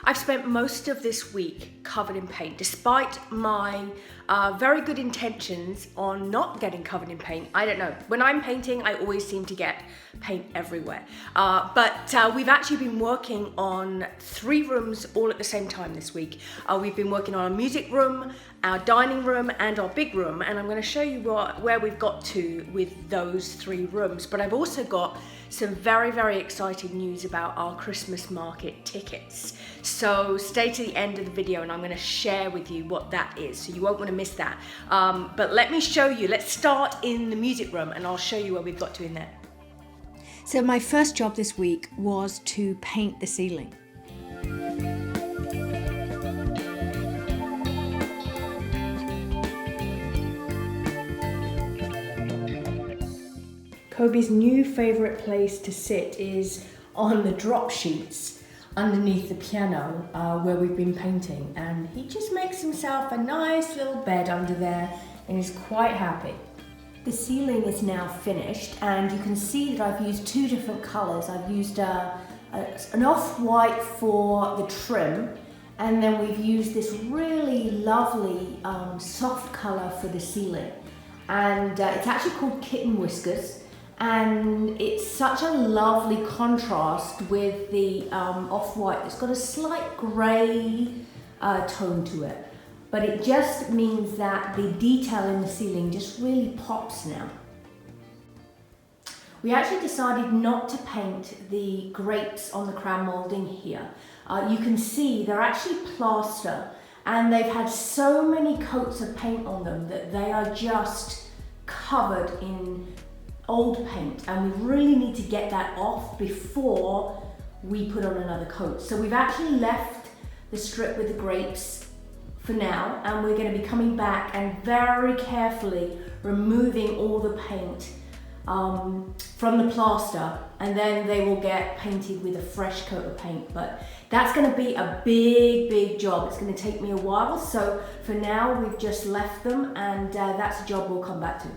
I've spent most of this week covered in paint, despite my very good intentions on not getting covered in paint. I don't know, when I'm painting, I always seem to get paint everywhere. But we've actually been working on 3 rooms all at the same time this week. We've been working on our music room, our dining room, and our big room, and I'm going to show you where we've got to with those 3 rooms. But I've also got some very, very exciting news about our Christmas market tickets. So stay to the end of the video and I'm going to share with you what that is, so you won't want to miss that. But let me show you. Let's start in the music room and I'll show you where we've got to in there. So my first job this week was to paint the ceiling. Kobi's new favourite place to sit is on the drop sheets underneath the piano where we've been painting, and he just makes himself a nice little bed under there and is quite happy. The ceiling is now finished and you can see that I've used 2 different colours. I've used an off-white for the trim, and then we've used this really lovely soft colour for the ceiling, and it's actually called Kitten Whiskers. And it's such a lovely contrast with the off-white. It's got a slight grey tone to it, but it just means that the detail in the ceiling just really pops now. We actually decided not to paint the grapes on the crown moulding here. You can see they're actually plaster, and they've had so many coats of paint on them that they are just covered in old paint, and we really need to get that off before we put on another coat. So we've actually left the strip with the grapes for now, and we're going to be coming back and very carefully removing all the paint from the plaster, and then they will get painted with a fresh coat of paint. But that's going to be a big job. It's going to take me a while, so for now we've just left them, and that's a job we'll come back to.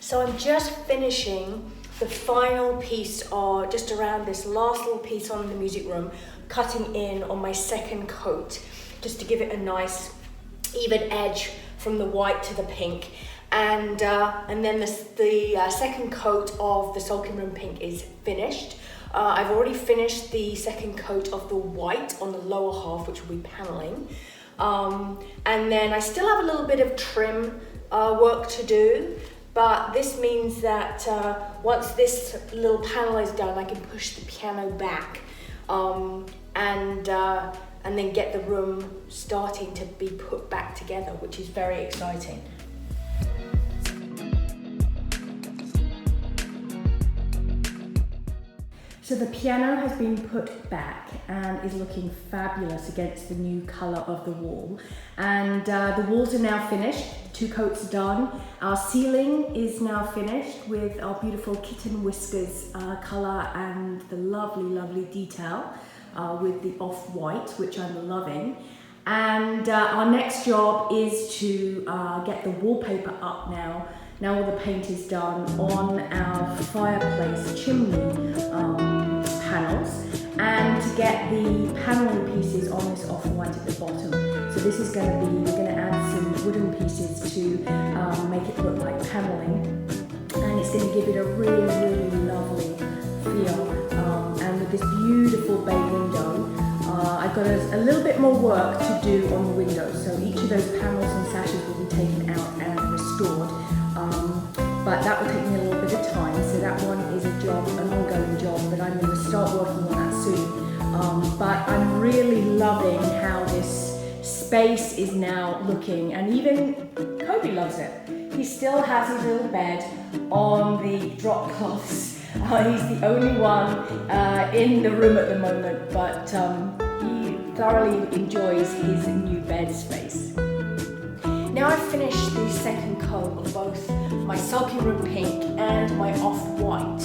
So I'm just finishing the final piece, or just around this last little piece on the music room, cutting in on my second coat, just to give it a nice even edge from the white to the pink. And then the second coat of the sulking room pink is finished. I've already finished the second coat of the white on the lower half, which will be paneling. And then I still have a little bit of trim work to do. But this means that once this little panel is done, I can push the piano back and then get the room starting to be put back together, which is very exciting. So the piano has been put back and is looking fabulous against the new colour of the wall. And the walls are now finished, 2 coats done. Our ceiling is now finished with our beautiful Kitten Whiskers colour and the lovely detail with the off-white, which I'm loving. And our next job is to get the wallpaper up now. Now all the paint is done on our fireplace chimney panels, and to get the paneling pieces on this off-white at the bottom. So this is going to be, we're going to add some wooden pieces to make it look like paneling, and it's going to give it a really lovely feel. And with this beautiful bay window, I've got a little bit more work to do on the windows. So each of those panels and sashes will be taken out and restored. But that will take me a little bit of time, so that one is a job, an ongoing job, but I'm going to start working on that soon. But I'm really loving how this space is now looking, and even Kobi loves it. He still has his little bed on the drop cloths. He's the only one in the room at the moment, but he thoroughly enjoys his new bed space. Now I've finished the second coat of both my sulking room pink and my off-white,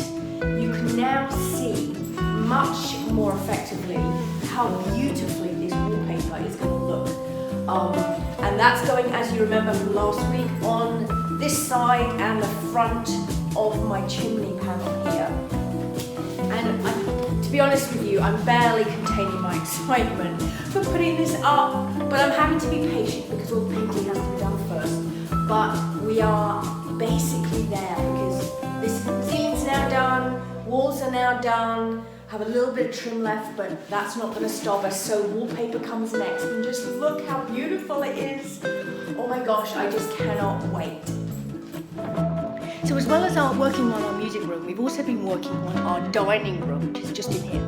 you can now see much more effectively how beautifully this wallpaper is going to look. And that's going, as you remember from last week, on this side and the front of my chimney panel here. And to be honest with you, I'm barely containing my excitement for putting this up, but I'm having to be patient because all the painting has to be done first. But we are basically there because this ceiling's now done, walls are now done, have a little bit of trim left, but that's not going to stop us. So wallpaper comes next, and just look how beautiful it is. Oh my gosh, I just cannot wait. So as well as working on our music room, we've also been working on our dining room, which is just in here.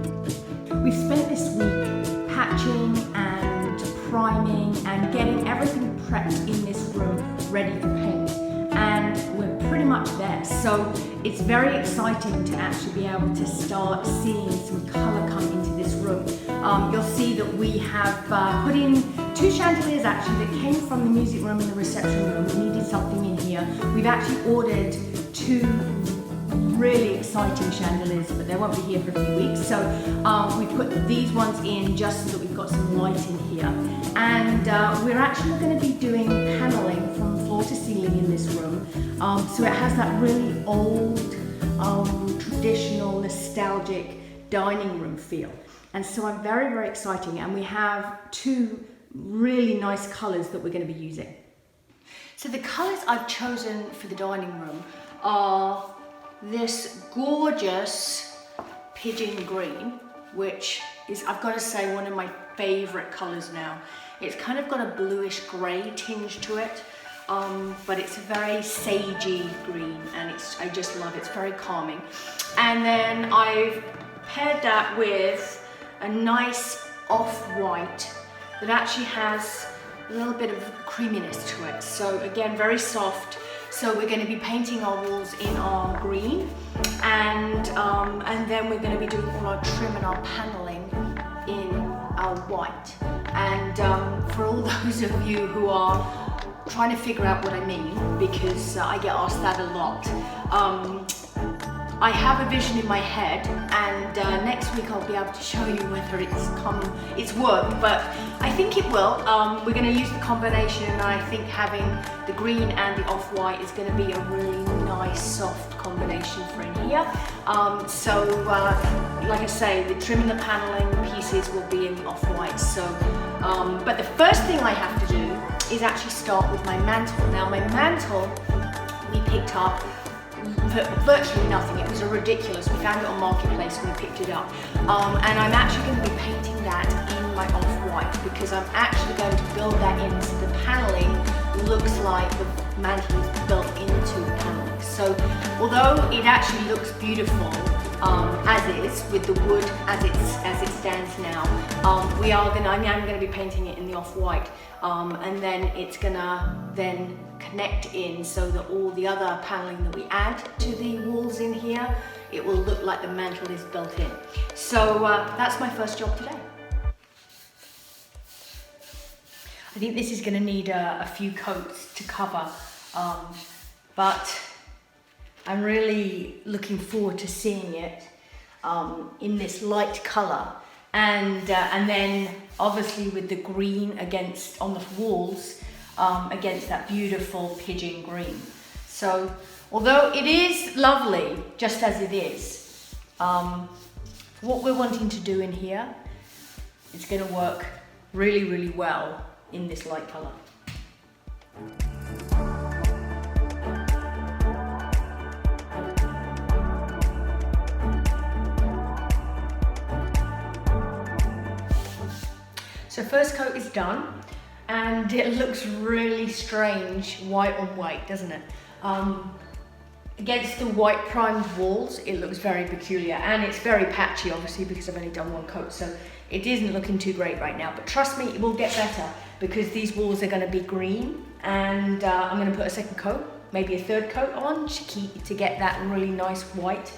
We've spent this week patching and priming and getting everything prepped in this room ready for paint. And we're pretty much there. So it's very exciting to actually be able to start seeing some colour come into this room. You'll see that we have put in 2 chandeliers actually that came from the music room and the reception room. We needed something in here. We've actually ordered 2 really exciting chandeliers, but they won't be here for a few weeks. So we put these ones in just so that we've got some light in here. And we're actually going to be doing paneling from floor to ceiling in this room. So it has that really old, traditional, nostalgic dining room feel. And so I'm very, very exciting. And we have 2 really nice colours that we're going to be using. So the colours I've chosen for the dining room are this gorgeous pigeon green, which is, I've got to say, one of my favourite colours now. It's kind of got a bluish grey tinge to it, but it's a very sagey green, and I just love it. It's very calming. And then I've paired that with a nice off-white that actually has a little bit of creaminess to it. So again, very soft. So we're going to be painting our walls in our green, and then we're going to be doing all our trim and our paneling in our white. And for all those of you who are trying to figure out what I mean, because I get asked that a lot, I have a vision in my head, and next week I'll be able to show you whether it's worked, but I think it will. We're going to use the combination, and I think having the green and the off-white is going to be a really nice soft combination for in here. Like I say, the trim and the paneling pieces will be in the off-white. So, but the first thing I have to do is actually start with my mantle. Now my mantle we picked up for virtually nothing. It was ridiculous. We found it on Marketplace and we picked it up. And I'm actually going to be painting that in my off-white because I'm actually going to build that in so the paneling looks like the mantle is built into the paneling. So although it actually looks beautiful as is with the wood as it stands now, I'm going to be painting it in the off-white, and then it's gonna then connect in so that all the other paneling that we add to the walls in here, it will look like the mantle is built in. So that's my first job today. I think this is going to need a few coats to cover, but I'm really looking forward to seeing it in this light colour, and then obviously with the green on the walls against that beautiful pigeon green. So although it is lovely just as it is, what we're wanting to do in here is going to work really, really well in this light colour. So first coat is done, and it looks really strange white on white, doesn't it? Against the white primed walls, it looks very peculiar, and it's very patchy obviously because I've only done 1 coat, so it isn't looking too great right now, but trust me, it will get better because these walls are going to be green, and I'm going to put a second coat, maybe a third coat on to get that really nice white,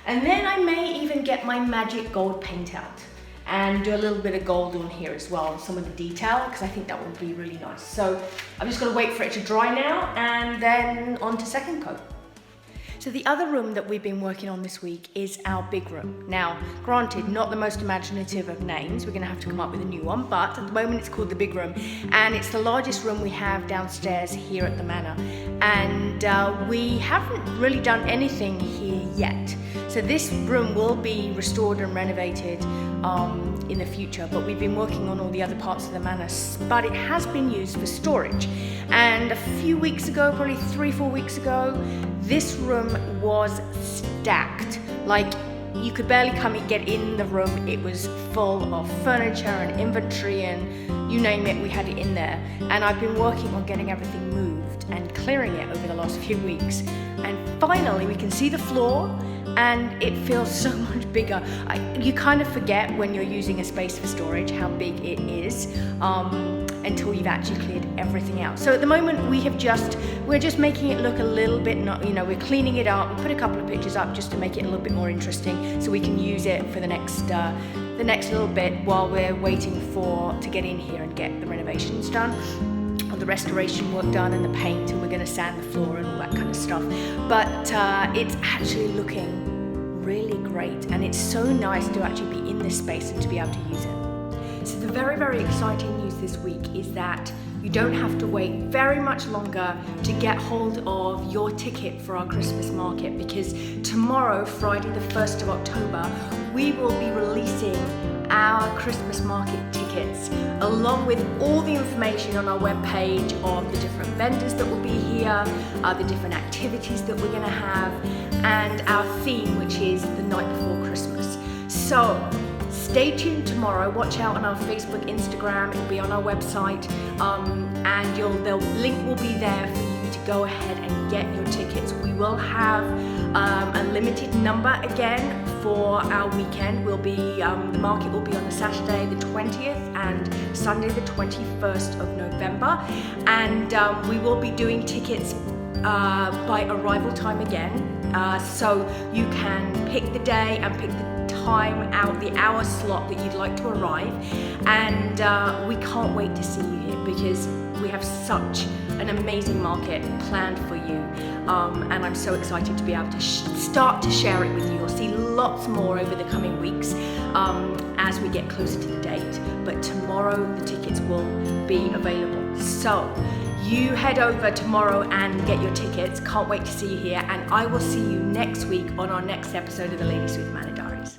and then I may even get my magic gold paint out and do a little bit of gold on here as well, some of the detail, because I think that would be really nice. So I'm just going to wait for it to dry now, and then on to second coat. So the other room that we've been working on this week is our big room. Now, granted, not the most imaginative of names. We're going to have to come up with a new one, but at the moment it's called the big room, and it's the largest room we have downstairs here at the manor. And we haven't really done anything here yet. So this room will be restored and renovated in the future, but we've been working on all the other parts of the manor, but it has been used for storage. And a few weeks ago, probably 3-4 weeks ago, this room was stacked. Like, you could barely come and get in the room. It was full of furniture and inventory and you name it, we had it in there. And I've been working on getting everything moved and clearing it over the last few weeks. And finally we can see the floor and it feels so much bigger. You kind of forget when you're using a space for storage how big it is until you've actually cleared everything out. So at the moment we're just making it look a little bit, we're cleaning it up. We put a couple of pictures up just to make it a little bit more interesting so we can use it for the next little bit while we're waiting to get in here and get the renovations done, or the restoration work done and the paint, and we're going to sand the floor and all that kind of stuff. But it's actually looking really great, and it's so nice to actually be in this space and to be able to use it. So the very, very exciting news this week is that you don't have to wait very much longer to get hold of your ticket for our Christmas market, because tomorrow, Friday the 1st of October, we will be releasing our Christmas market tickets, along with all the information on our webpage of the different vendors that will be here, the different activities that we're going to have, and our theme, which is the night before Christmas. So stay tuned tomorrow. Watch out on our Facebook, Instagram. It'll be on our website, and the link will be there for you to go ahead and get your tickets. We will have a limited number again for our weekend. The market will be on a Saturday the 20th and Sunday the 21st of November, and we will be doing tickets by arrival time again, so you can pick the day and pick the time out, the hour slot that you'd like to arrive. And we can't wait to see you here, because we have such an amazing market planned for you, and I'm so excited to be able to start to share it with you. You'll see lots more over the coming weeks as we get closer to the date, but tomorrow the tickets will be available. So you head over tomorrow and get your tickets. Can't wait to see you here, and I will see you next week on our next episode of the Lady Smith Manor Diaries.